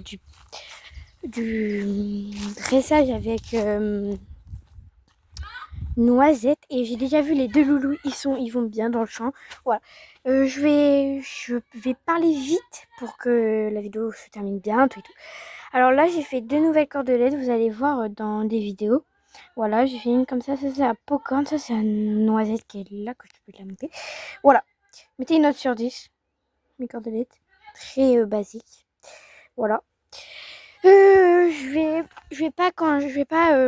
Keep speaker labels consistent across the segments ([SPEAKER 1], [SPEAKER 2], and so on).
[SPEAKER 1] du dressage avec Noisette, et j'ai déjà vu les deux loulous, ils vont bien dans le champ. Voilà. Je vais parler vite pour que la vidéo se termine bientôt et tout. Alors là, j'ai fait 2 nouvelles cordelettes, vous allez voir dans des vidéos. Voilà, j'ai fait une comme ça c'est à Pocorne, ça c'est un Noisette qui est là, que je peux la monter. Voilà, mettez une note sur 10, mes cordelettes, très basique. Voilà. Je vais pas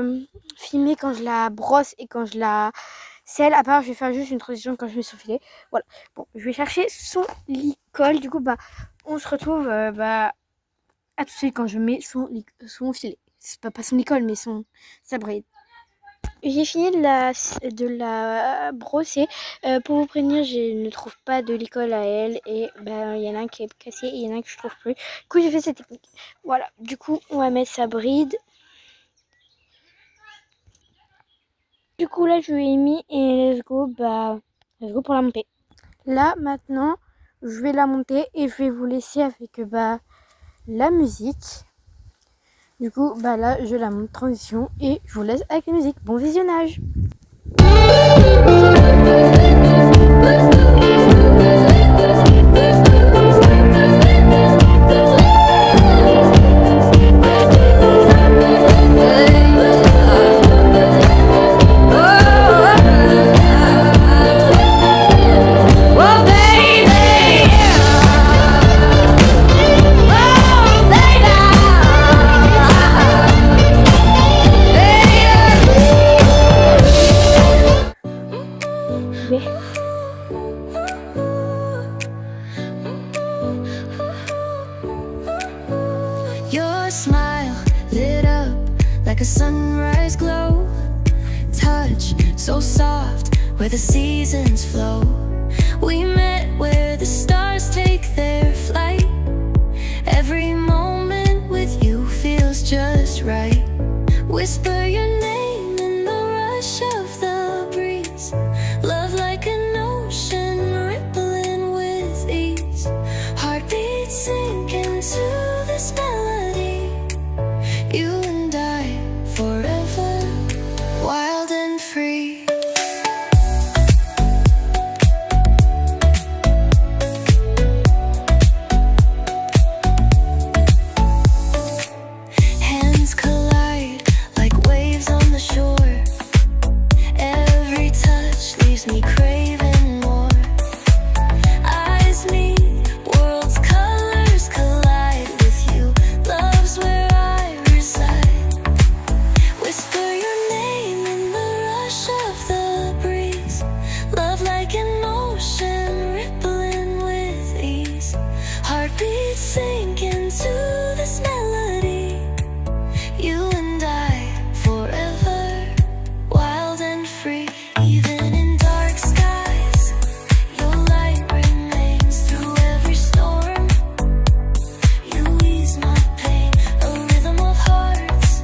[SPEAKER 1] filmer quand je la brosse et quand je la selle, à part je vais faire juste une transition quand je mets son filet. Voilà. Bon, je vais chercher son licol. Du coup, on se retrouve à tout de suite quand je mets son filet. C'est pas son licol, mais sa bride. J'ai fini de la brosser. Pour vous prévenir, je ne trouve pas de licol à elle. Et il y en a un qui est cassé et il y en a un que je trouve plus. Du coup, j'ai fait cette technique. Voilà, du coup, on va mettre sa bride. Du coup, là, je lui ai mis et let's go pour la monter. Là, maintenant, je vais la monter et je vais vous laisser avec la musique. Du coup, là, je la monte transition et je vous laisse avec la musique. Bon visionnage!
[SPEAKER 2] Your smile lit up like a sunrise glow. Touch so soft where the seasons flow. We met where the stars take their flight. Every moment with you feels just right. Whisper your name in the rush of the breeze. Love like an ocean rippling with ease. Heartbeats sink into this melody. You and I forever, wild and free. Hands collide like waves on the shore. Every touch leaves me craving more. Eyes meet, worlds' colors collide with you. Love's where I reside. Whisper your name in the rush of the breeze. Love like an ocean rippling with ease. Heartbeats sink into this melody. You and I forever, wild and free. Even in dark skies, your light remains through every storm. You ease my pain, a rhythm of hearts.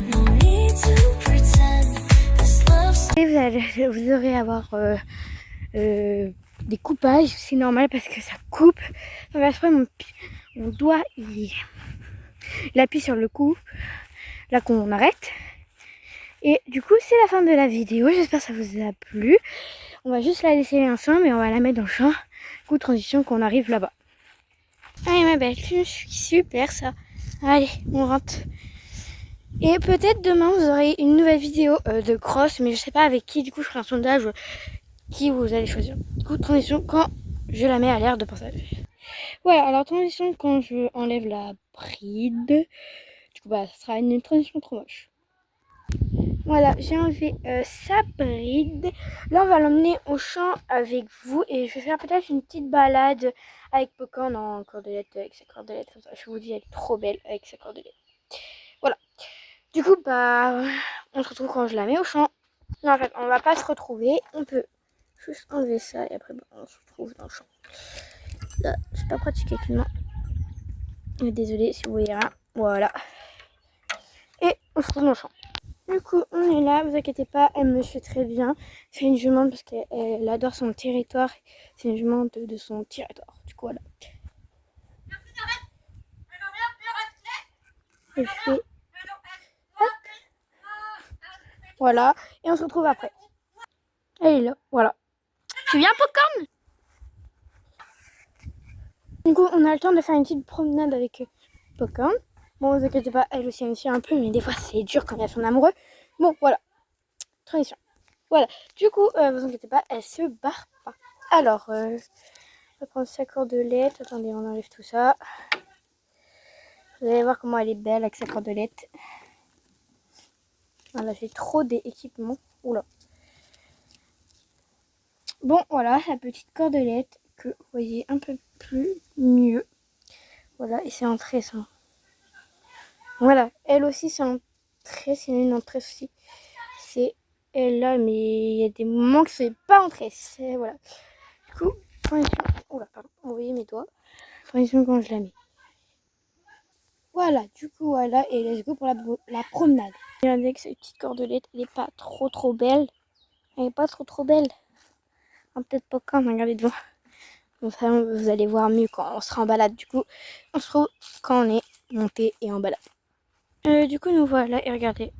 [SPEAKER 2] No need to pretend this love's
[SPEAKER 1] Et vous aurez avoir des coupages, c'est normal parce que ça coupe. Après, mon doigt il appuie sur le coup, là qu'on arrête. Et du coup, c'est la fin de la vidéo. J'espère que ça vous a plu. On va juste la laisser ensemble et on va la mettre dans le champ. Du coup, transition qu'on arrive là-bas. Allez, ma belle, je suis super ça. Allez, on rentre. Et peut-être demain, vous aurez une nouvelle vidéo de cross, mais je sais pas avec qui. Du coup, je ferai un sondage qui vous allez choisir. Du coup, transition quand je la mets à l'air de passage. Voilà, alors transition quand je enlève la bride. Du coup, ça sera une transition trop moche. Voilà, j'ai enlevé sa bride. Là, on va l'emmener au champ avec vous et je vais faire peut-être une petite balade avec Pocorne en cordelette, avec sa cordelette comme ça. Je vous dis, elle est trop belle avec sa cordelette. Voilà. Du coup, on se retrouve quand je la mets au champ. Non, en fait, on va pas se retrouver. On peut juste enlever ça et après, on se retrouve dans le champ. Là, c'est pas pratique avec une main. Désolée si vous voyez rien. Voilà. Et on se retrouve dans le champ. Du coup, on est là, vous inquiétez pas, elle me suit très bien. C'est une jument parce qu'elle adore son territoire. C'est une jument de son territoire. Du coup, voilà. Et je fais... Hop. Voilà. Et on se retrouve après. Elle est là. Voilà. Tu viens, Popcorn? Du coup, on a le temps de faire une petite promenade avec Popcorn. Bon, vous inquiétez pas, elle aussi, elle me suit un peu, mais des fois, c'est dur quand il y a son amoureux. Bon, voilà. Tradition. Voilà. Du coup, vous inquiétez pas, elle se barre pas. Alors, on va prendre sa cordelette. Attendez, on enlève tout ça. Vous allez voir comment elle est belle avec sa cordelette. Voilà, j'ai trop d'équipements. Oula. Bon, voilà, sa petite cordelette que vous voyez un peu plus mieux. Voilà, et c'est en tresse. Hein. Voilà, elle aussi, c'est en tresse. Il y en a une en tresse aussi. C'est elle là, mais il y a des moments que c'est pas en tresse. Et voilà. Du coup, transition. Oula, pardon. Vous voyez mes doigts. Transition quand je la mets. Voilà, du coup, voilà, et let's go pour la promenade. Regardez que cette petite cordelette, elle est pas trop belle. Elle est pas trop belle. Enfin, peut-être pas quand, regardez devant. Enfin, vous allez voir mieux quand on sera en balade. Du coup, on se retrouve quand on est monté et en balade. Du coup, nous voilà, et regardez.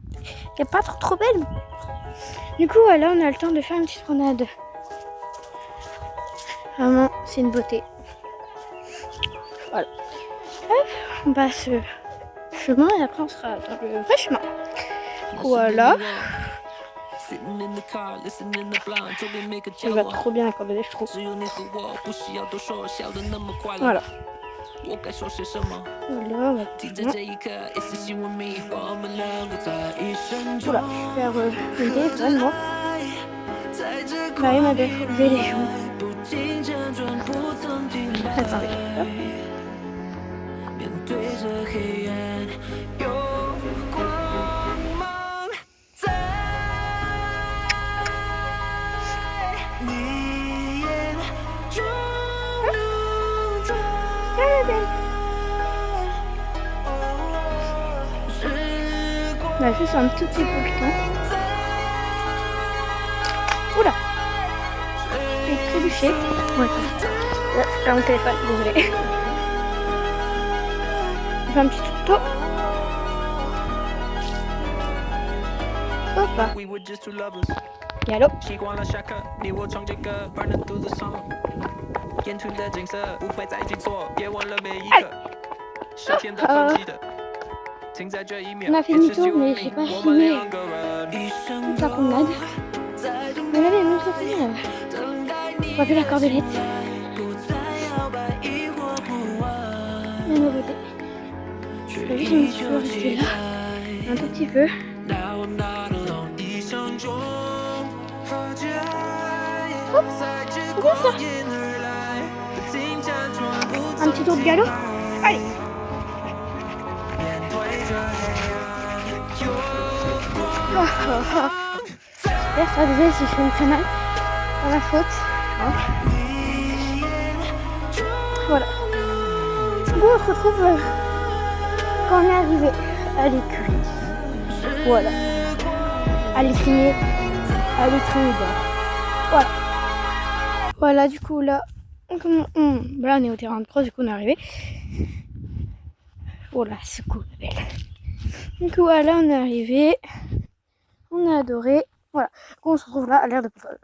[SPEAKER 1] Elle est pas trop belle. Du coup, voilà, on a le temps de faire une petite promenade. Vraiment, c'est une beauté. Voilà. Hop, on passe le chemin et après on sera dans le vrai chemin. Voilà. Elle va trop bien la cordelette, je trouve. Voilà. Voilà, on va oula, je perds le téléphone, moi. Marie m'a défoulé les joues. Attendez, hop. On a juste un tout petit peu de temps. Oula, j'ai trébuché. Ouais, là, je perds mon téléphone, désolé. On fait un petit tuto. Hop. Galop. On a fait demi-tour, mais j'ai pas filmé toute la promenade. Mais là, les autres on va faire la cordelette. La nouveauté. Je vais juste un petit peu rester là. Un tout petit peu. Hop, c'est bien ça. Un petit tour de galop. Allez. J'espère ça, désolé si je fais très mal. Dans la faute. Hein. Voilà. Du coup, on se retrouve quand on est arrivé à l'écurie. Voilà. À l'étrier. À l'étrier d'or. Voilà. Voilà, du coup, là, là, on est au terrain de cross, du coup, on est arrivé. Voilà, c'est cool, belle. Du coup, voilà, on est arrivé. On a adoré. Voilà. On se retrouve là à l'air de folle.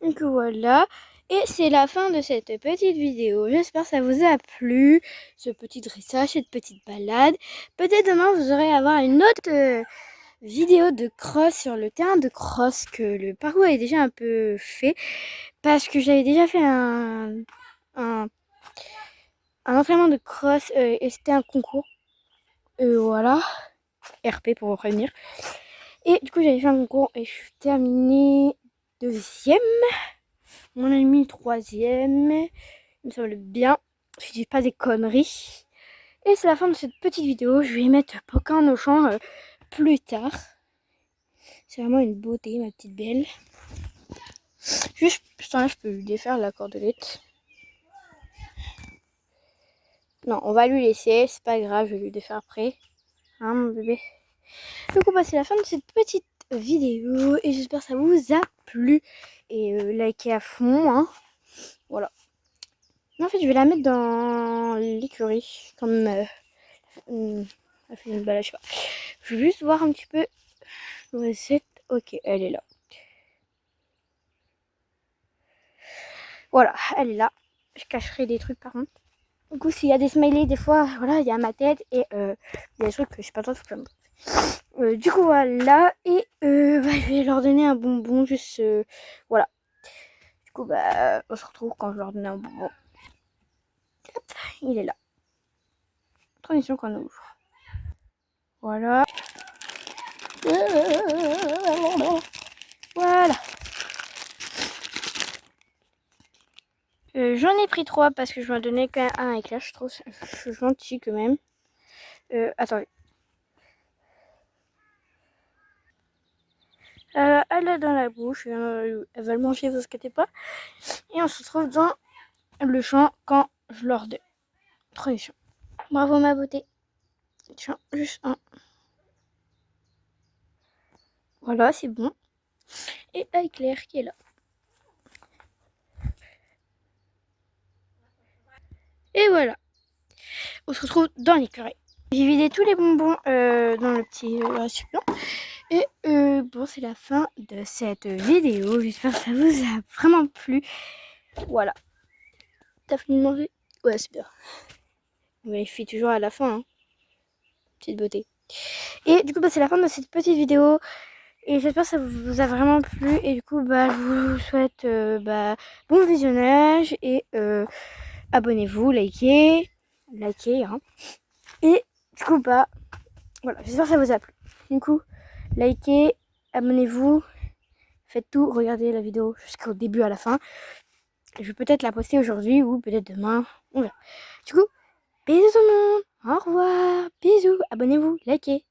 [SPEAKER 1] Donc voilà. Et c'est la fin de cette petite vidéo. J'espère que ça vous a plu. Ce petit dressage, cette petite balade. Peut-être demain vous aurez à voir une autre vidéo de cross sur le terrain de cross. Que le parcours est déjà un peu fait. Parce que j'avais déjà fait un entraînement de cross. Et c'était un concours. Voilà. RP pour vous prévenir. Et du coup, j'avais fait un concours et je suis terminée 2e. On a mis 3e. Il me semble bien. Je dis pas des conneries. Et c'est la fin de cette petite vidéo. Je vais mettre Popcorn au champ plus tard. C'est vraiment une beauté, ma petite belle. Juste, là, je peux lui défaire la cordelette. Non, on va lui laisser. C'est pas grave, je vais lui défaire après. Hein, mon bébé? Donc c'est la fin de cette petite vidéo et j'espère que ça vous a plu et likez à fond, hein. Voilà. Mais en fait je vais la mettre dans l'écurie comme Elle fait une balade, je sais pas. Je vais juste voir un petit peu. Noisette. Ok, elle est là. Voilà, elle est là. Je cacherai des trucs par contre. Du coup, s'il y a des smileys, des fois, voilà, il y a ma tête et il y a des trucs que je sais pas trop faire. Du coup, voilà. Et je vais leur donner un bonbon, juste. Voilà. Du coup, on se retrouve quand je leur donne un bonbon. Hop, il est là. Transition qu'on ouvre. Voilà. Voilà. J'en ai pris 3 parce que je m'en donnais quand même un avec là. Je trouve ça gentil quand même. Attendez. Elle est dans la bouche. Elle va le manger, vous inquiétez pas. Et on se retrouve dans le champ quand je leur donne. Tradition. Bravo ma beauté. Tiens, juste un. Voilà, c'est bon. Et avec Claire qui est là. Et voilà. On se retrouve dans l'écureuil. J'ai vidé tous les bonbons dans le petit récipient. Et bon, c'est la fin de cette vidéo. J'espère que ça vous a vraiment plu. Voilà. T'as fini de manger? Ouais, super. Mais il fait toujours à la fin. Hein. Petite beauté. Et du coup, c'est la fin de cette petite vidéo. Et j'espère que ça vous a vraiment plu. Et du coup, je vous souhaite bon visionnage. Et abonnez-vous, likez. Hein. Et du coup, voilà, j'espère que ça vous a plu. Du coup, likez, abonnez-vous, faites tout, regardez la vidéo jusqu'au début à la fin. Je vais peut-être la poster aujourd'hui ou peut-être demain, on verra. Du coup, bisous tout le monde, au revoir, bisous, abonnez-vous, likez.